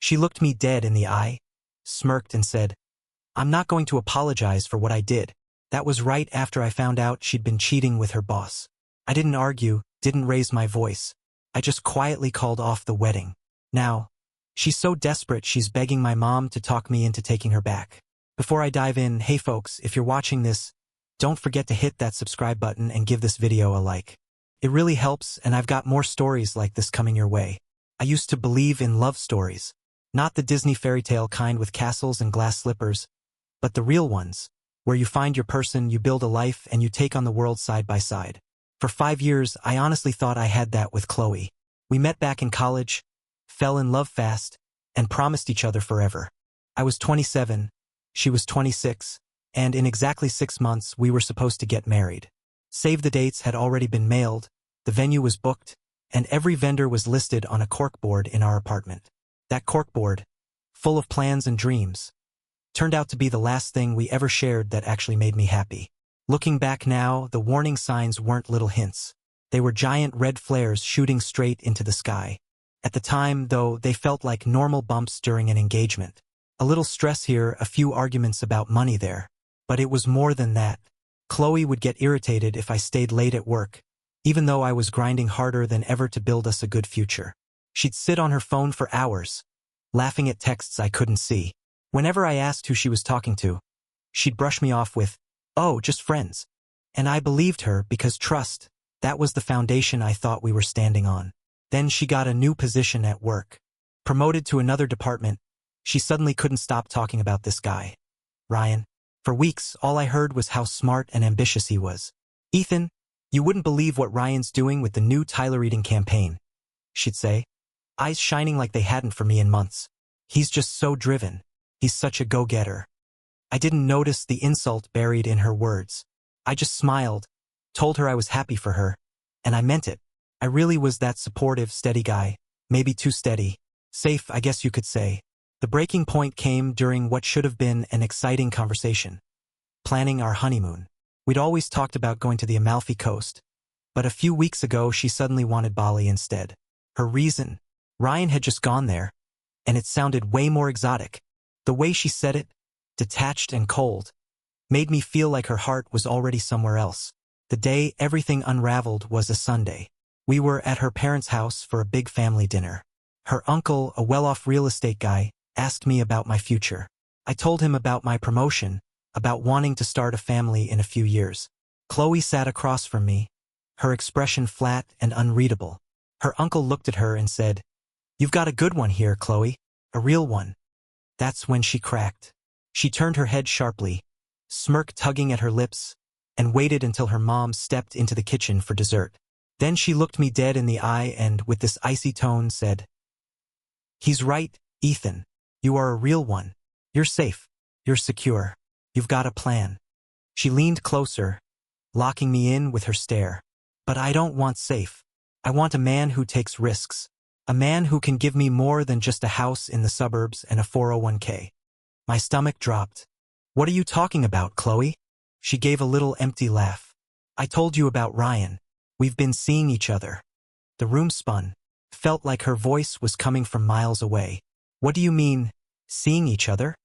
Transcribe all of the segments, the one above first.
She looked me dead in the eye, smirked and said, "I'm not going to apologize for what I did." That was right after I found out she'd been cheating with her boss. I didn't argue, didn't raise my voice. I just quietly called off the wedding. Now, she's so desperate she's begging my mom to talk me into taking her back. Before I dive in, hey folks, if you're watching this, don't forget to hit that subscribe button and give this video a like. It really helps, and I've got more stories like this coming your way. I used to believe in love stories. Not the Disney fairy tale kind with castles and glass slippers, but the real ones, where you find your person, you build a life, and you take on the world side by side. For 5 years, I honestly thought I had that with Chloe. We met back in college, fell in love fast, and promised each other forever. I was 27, she was 26, and in exactly 6 months we were supposed to get married. Save the dates had already been mailed, the venue was booked, and every vendor was listed on a corkboard in our apartment. That corkboard, full of plans and dreams, turned out to be the last thing we ever shared that actually made me happy. Looking back now, the warning signs weren't little hints. They were giant red flares shooting straight into the sky. At the time, though, they felt like normal bumps during an engagement. A little stress here, a few arguments about money there. But it was more than that. Chloe would get irritated if I stayed late at work, even though I was grinding harder than ever to build us a good future. She'd sit on her phone for hours, laughing at texts I couldn't see. Whenever I asked who she was talking to, she'd brush me off with, "Oh, just friends." And I believed her because trust, that was the foundation I thought we were standing on. Then she got a new position at work. Promoted to another department, she suddenly couldn't stop talking about this guy, Ryan. For weeks, all I heard was how smart and ambitious he was. "Ethan, you wouldn't believe what Ryan's doing with the new Tyler Eating campaign," she'd say, eyes shining like they hadn't for me in months. "He's just so driven. He's such a go-getter." I didn't notice the insult buried in her words. I just smiled, told her I was happy for her, and I meant it. I really was that supportive, steady guy, maybe too steady. Safe, I guess you could say. The breaking point came during what should have been an exciting conversation. Planning our honeymoon. We'd always talked about going to the Amalfi Coast, but a few weeks ago she suddenly wanted Bali instead. Her reason? Ryan had just gone there, and it sounded way more exotic. The way she said it, detached and cold, made me feel like her heart was already somewhere else. The day everything unraveled was a Sunday. We were at her parents' house for a big family dinner. Her uncle, a well-off real estate guy, asked me about my future. I told him about my promotion, about wanting to start a family in a few years. Chloe sat across from me, her expression flat and unreadable. Her uncle looked at her and said, "You've got a good one here, Chloe, a real one." That's when she cracked. She turned her head sharply, smirk tugging at her lips, and waited until her mom stepped into the kitchen for dessert. Then she looked me dead in the eye and, with this icy tone, said, "He's right, Ethan. You are a real one. You're safe. You're secure. You've got a plan." She leaned closer, locking me in with her stare. "But I don't want safe. I want a man who takes risks. A man who can give me more than just a house in the suburbs and a 401k. My stomach dropped. "What are you talking about, Chloe?" She gave a little empty laugh. "I told you about Ryan. We've been seeing each other." The room spun. Felt like her voice was coming from miles away. "What do you mean, seeing each other?"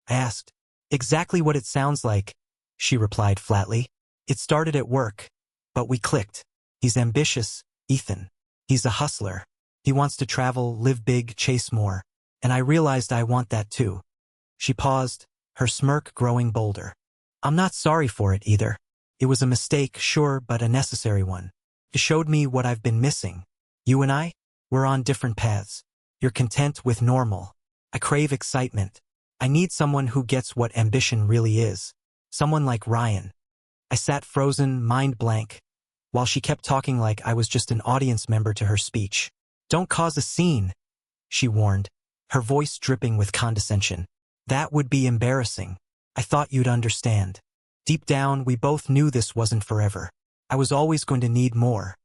I asked. "Exactly what it sounds like," she replied flatly. "It started at work, but we clicked. He's ambitious, Ethan. He's a hustler. He wants to travel, live big, chase more. And I realized I want that too." She paused, her smirk growing bolder. "I'm not sorry for it either. It was a mistake, sure, but a necessary one. It showed me what I've been missing. You and I, we're on different paths. You're content with normal. I crave excitement. I need someone who gets what ambition really is. Someone like Ryan." I sat frozen, mind blank, while she kept talking like I was just an audience member to her speech. "Don't cause a scene," she warned, her voice dripping with condescension. "That would be embarrassing. I thought you'd understand." Deep down, we both knew this wasn't forever. I was always going to need more.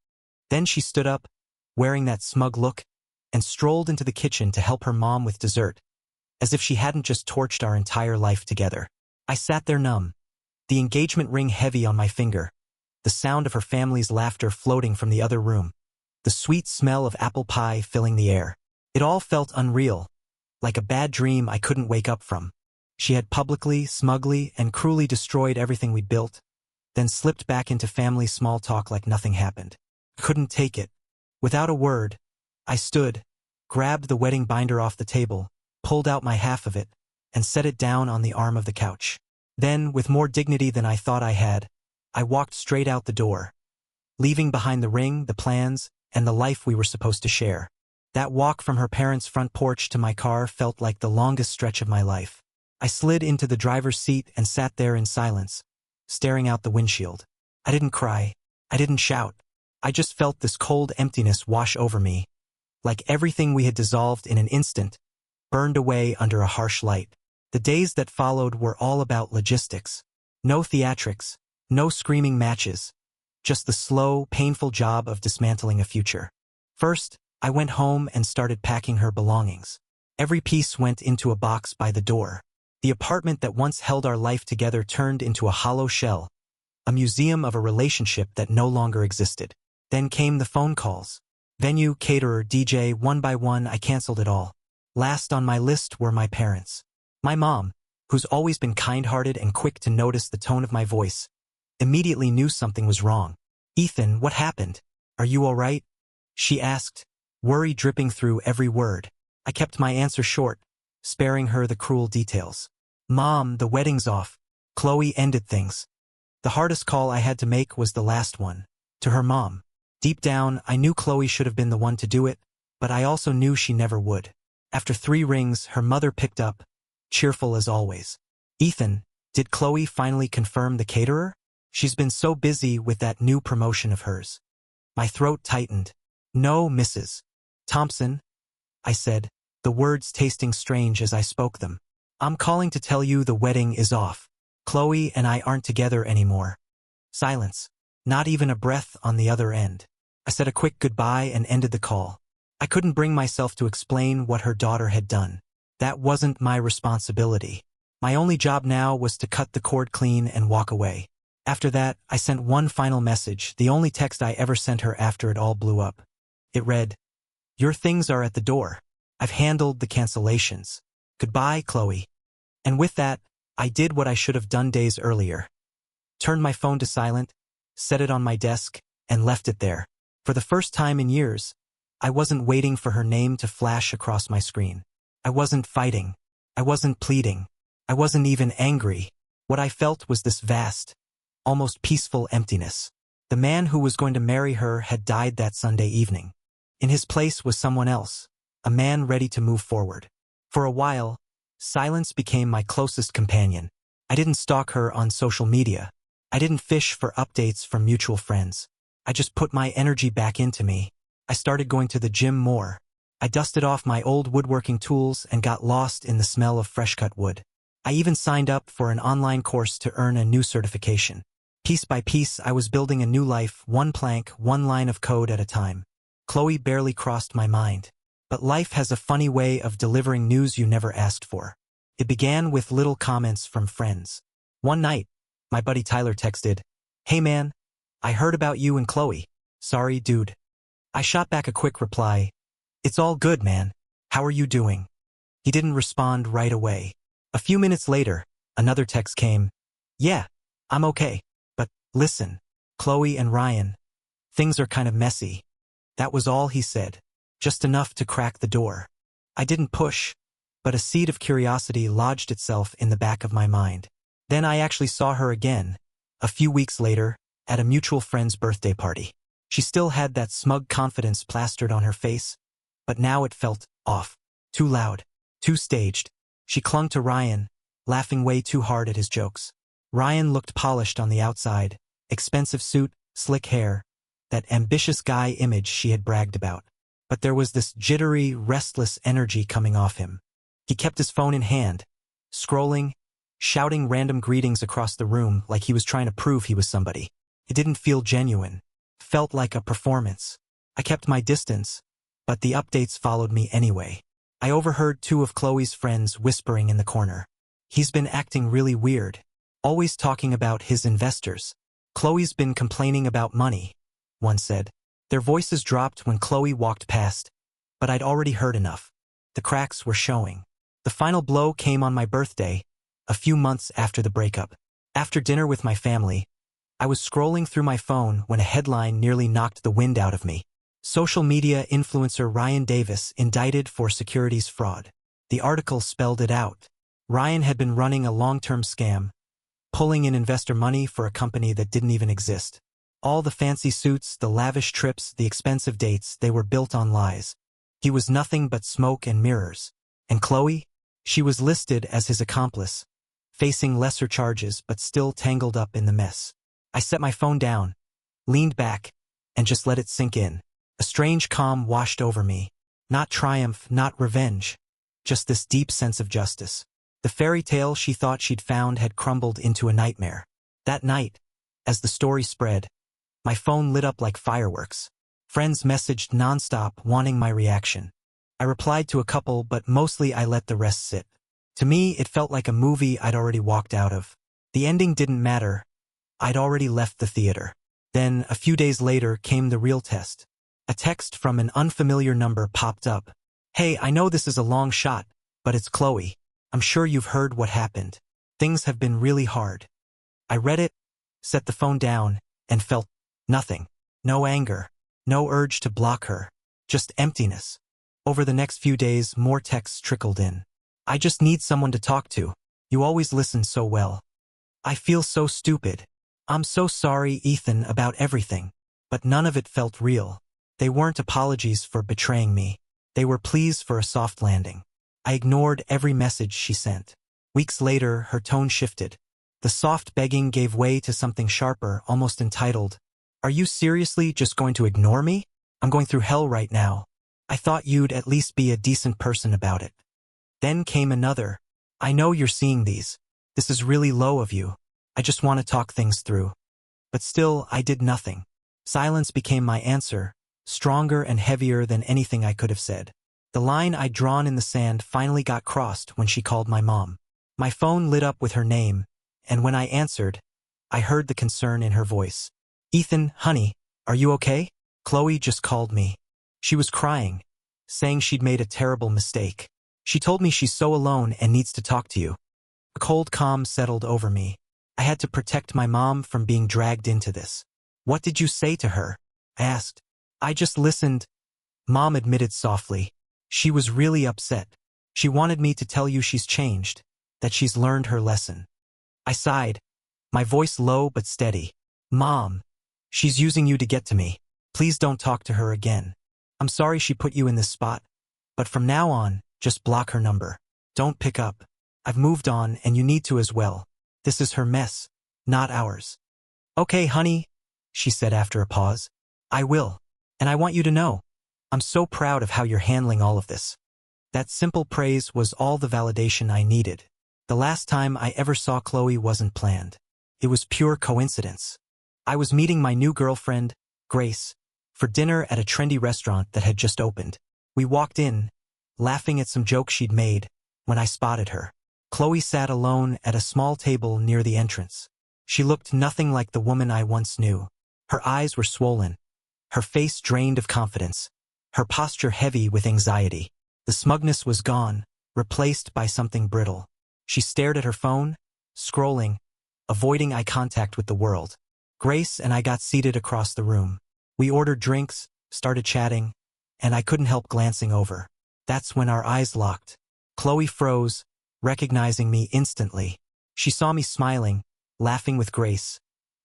Then she stood up, wearing that smug look, and strolled into the kitchen to help her mom with dessert, as if she hadn't just torched our entire life together. I sat there numb, the engagement ring heavy on my finger, the sound of her family's laughter floating from the other room, the sweet smell of apple pie filling the air. It all felt unreal, like a bad dream I couldn't wake up from. She had publicly, smugly, and cruelly destroyed everything we'd built, then slipped back into family small talk like nothing happened. Couldn't take it. Without a word, I stood, grabbed the wedding binder off the table, pulled out my half of it, and set it down on the arm of the couch. Then, with more dignity than I thought I had, I walked straight out the door, leaving behind the ring, the plans, and the life we were supposed to share. That walk from her parents' front porch to my car felt like the longest stretch of my life. I slid into the driver's seat and sat there in silence, staring out the windshield. I didn't cry. I didn't shout. I just felt this cold emptiness wash over me, like everything we had dissolved in an instant, burned away under a harsh light. The days that followed were all about logistics. No theatrics, no screaming matches, just the slow, painful job of dismantling a future. First, I went home and started packing her belongings. Every piece went into a box by the door. The apartment that once held our life together turned into a hollow shell, a museum of a relationship that no longer existed. Then came the phone calls. Venue, caterer, DJ, one by one I canceled it all. Last on my list were my parents. My mom, who's always been kind-hearted and quick to notice the tone of my voice, immediately knew something was wrong. "Ethan, what happened? Are you all right?" she asked, worry dripping through every word. I kept my answer short, sparing her the cruel details. "Mom, the wedding's off. Chloe ended things." The hardest call I had to make was the last one, to her mom. Deep down, I knew Chloe should have been the one to do it, but I also knew she never would. After 3 rings, her mother picked up, cheerful as always. "Ethan, did Chloe finally confirm the caterer? She's been so busy with that new promotion of hers." My throat tightened. "No, Mrs. Thompson," I said, the words tasting strange as I spoke them. "I'm calling to tell you the wedding is off. Chloe and I aren't together anymore." Silence. Not even a breath on the other end. I said a quick goodbye and ended the call. I couldn't bring myself to explain what her daughter had done. That wasn't my responsibility. My only job now was to cut the cord clean and walk away. After that, I sent one final message, the only text I ever sent her after it all blew up. It read, "Your things are at the door. I've handled the cancellations. Goodbye, Chloe." And with that, I did what I should have done days earlier. Turned my phone to silent, set it on my desk, and left it there. For the first time in years, I wasn't waiting for her name to flash across my screen. I wasn't fighting. I wasn't pleading. I wasn't even angry. What I felt was this vast, almost peaceful emptiness. The man who was going to marry her had died that Sunday evening. In his place was someone else, a man ready to move forward. For a while, silence became my closest companion. I didn't stalk her on social media. I didn't fish for updates from mutual friends. I just put my energy back into me. I started going to the gym more. I dusted off my old woodworking tools and got lost in the smell of fresh-cut wood. I even signed up for an online course to earn a new certification. Piece by piece, I was building a new life, one plank, one line of code at a time. Chloe barely crossed my mind. But life has a funny way of delivering news you never asked for. It began with little comments from friends. One night, my buddy Tyler texted, "Hey man, I heard about you and Chloe. Sorry, dude." I shot back a quick reply, "It's all good, man. How are you doing?" He didn't respond right away. A few minutes later, another text came, "Yeah, I'm okay. But listen, Chloe and Ryan, things are kind of messy." That was all he said, just enough to crack the door. I didn't push, but a seed of curiosity lodged itself in the back of my mind. Then I actually saw her again, a few weeks later, at a mutual friend's birthday party. She still had that smug confidence plastered on her face, but now it felt off. Too loud, too staged. She clung to Ryan, laughing way too hard at his jokes. Ryan looked polished on the outside, expensive suit, slick hair, that ambitious guy image she had bragged about. But there was this jittery, restless energy coming off him. He kept his phone in hand, scrolling, shouting random greetings across the room like he was trying to prove he was somebody. It didn't feel genuine. Felt like a performance. I kept my distance, but the updates followed me anyway. I overheard 2 of Chloe's friends whispering in the corner. "He's been acting really weird. Always talking about his investors. Chloe's been complaining about money," one said. Their voices dropped when Chloe walked past, but I'd already heard enough. The cracks were showing. The final blow came on my birthday, a few months after the breakup. After dinner with my family, I was scrolling through my phone when a headline nearly knocked the wind out of me. Social media influencer Ryan Davis indicted for securities fraud. The article spelled it out. Ryan had been running a long-term scam, pulling in investor money for a company that didn't even exist. All the fancy suits, the lavish trips, the expensive dates, they were built on lies. He was nothing but smoke and mirrors. And Chloe? She was listed as his accomplice, facing lesser charges but still tangled up in the mess. I set my phone down, leaned back, and just let it sink in. A strange calm washed over me. Not triumph, not revenge. Just this deep sense of justice. The fairy tale she thought she'd found had crumbled into a nightmare. That night, as the story spread, my phone lit up like fireworks. Friends messaged nonstop wanting my reaction. I replied to a couple, but mostly I let the rest sit. To me, it felt like a movie I'd already walked out of. The ending didn't matter. I'd already left the theater. Then, a few days later, came the real test. A text from an unfamiliar number popped up. "Hey, I know this is a long shot, but it's Chloe. I'm sure you've heard what happened. Things have been really hard." I read it, set the phone down, and felt nothing. No anger. No urge to block her. Just emptiness. Over the next few days, more texts trickled in. "I just need someone to talk to. You always listen so well. I feel so stupid. I'm so sorry, Ethan, about everything." But none of it felt real. They weren't apologies for betraying me. They were pleas for a soft landing. I ignored every message she sent. Weeks later, her tone shifted. The soft begging gave way to something sharper, almost entitled, "Are you seriously just going to ignore me? I'm going through hell right now. I thought you'd at least be a decent person about it." Then came another. "I know you're seeing these. This is really low of you. I just want to talk things through." But still, I did nothing. Silence became my answer, stronger and heavier than anything I could have said. The line I'd drawn in the sand finally got crossed when she called my mom. My phone lit up with her name, and when I answered, I heard the concern in her voice. "Ethan, honey, are you okay? Chloe just called me. She was crying, saying she'd made a terrible mistake. She told me she's so alone and needs to talk to you." A cold calm settled over me. I had to protect my mom from being dragged into this. "What did you say to her?" I asked. "I just listened," Mom admitted softly. "She was really upset. She wanted me to tell you she's changed, that she's learned her lesson." I sighed, my voice low but steady. "Mom, she's using you to get to me. Please don't talk to her again. I'm sorry she put you in this spot, but from now on, just block her number. Don't pick up. I've moved on and you need to as well. This is her mess, not ours." "Okay, honey," she said after a pause. "I will. And I want you to know, I'm so proud of how you're handling all of this." That simple praise was all the validation I needed. The last time I ever saw Chloe wasn't planned. It was pure coincidence. I was meeting my new girlfriend, Grace, for dinner at a trendy restaurant that had just opened. We walked in, laughing at some jokes she'd made, when I spotted her. Chloe sat alone at a small table near the entrance. She looked nothing like the woman I once knew. Her eyes were swollen, her face drained of confidence, her posture heavy with anxiety. The smugness was gone, replaced by something brittle. She stared at her phone, scrolling, avoiding eye contact with the world. Grace and I got seated across the room. We ordered drinks, started chatting, and I couldn't help glancing over. That's when our eyes locked. Chloe froze, recognizing me instantly. She saw me smiling, laughing with Grace,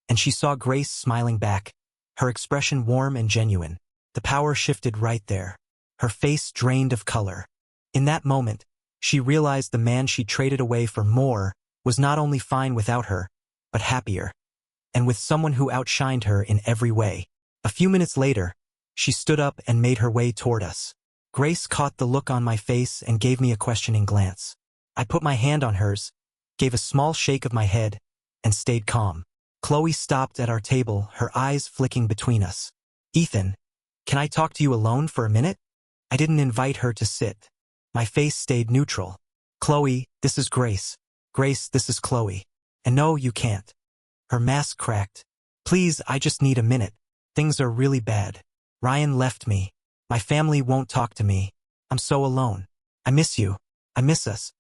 and she saw Grace smiling back, her expression warm and genuine. The power shifted right there. Her face drained of color. In that moment, she realized the man she traded away for more was not only fine without her, but happier, and with someone who outshined her in every way. A few minutes later, she stood up and made her way toward us. Grace caught the look on my face and gave me a questioning glance. I put my hand on hers, gave a small shake of my head, and stayed calm. Chloe stopped at our table, her eyes flicking between us. "Ethan, can I talk to you alone for a minute?" I didn't invite her to sit. My face stayed neutral. "Chloe, this is Grace. Grace, this is Chloe. And no, you can't." Her mask cracked. "Please, I just need a minute. Things are really bad. Ryan left me. My family won't talk to me. I'm so alone. I miss you." I miss us.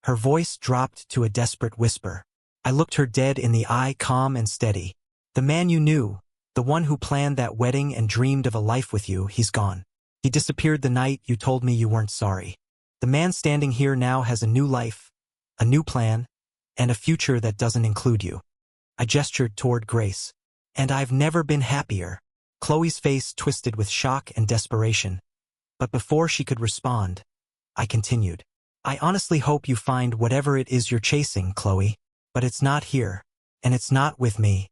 Her voice dropped to a desperate whisper. I looked her dead in the eye, calm and steady. The man you knew, the one who planned that wedding and dreamed of a life with you, he's gone. He disappeared the night you told me you weren't sorry. The man standing here now has a new life, a new plan, and a future that doesn't include you. I gestured toward Grace. And I've never been happier. Chloe's face twisted with shock and desperation. But before she could respond, I continued. I honestly hope you find whatever it is you're chasing, Chloe. But it's not here. And it's not with me.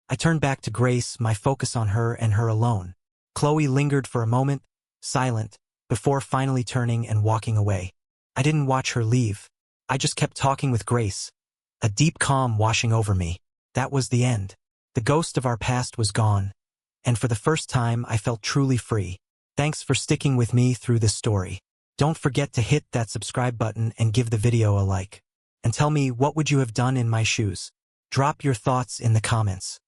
I turned back to Grace, my focus on her and her alone. Chloe lingered for a moment, silent, before finally turning and walking away. I didn't watch her leave. I just kept talking with Grace, a deep calm washing over me. That was the end. The ghost of our past was gone. And for the first time, I felt truly free. Thanks for sticking with me through this story. Don't forget to hit that subscribe button and give the video a like. And tell me, what would you have done in my shoes? Drop your thoughts in the comments.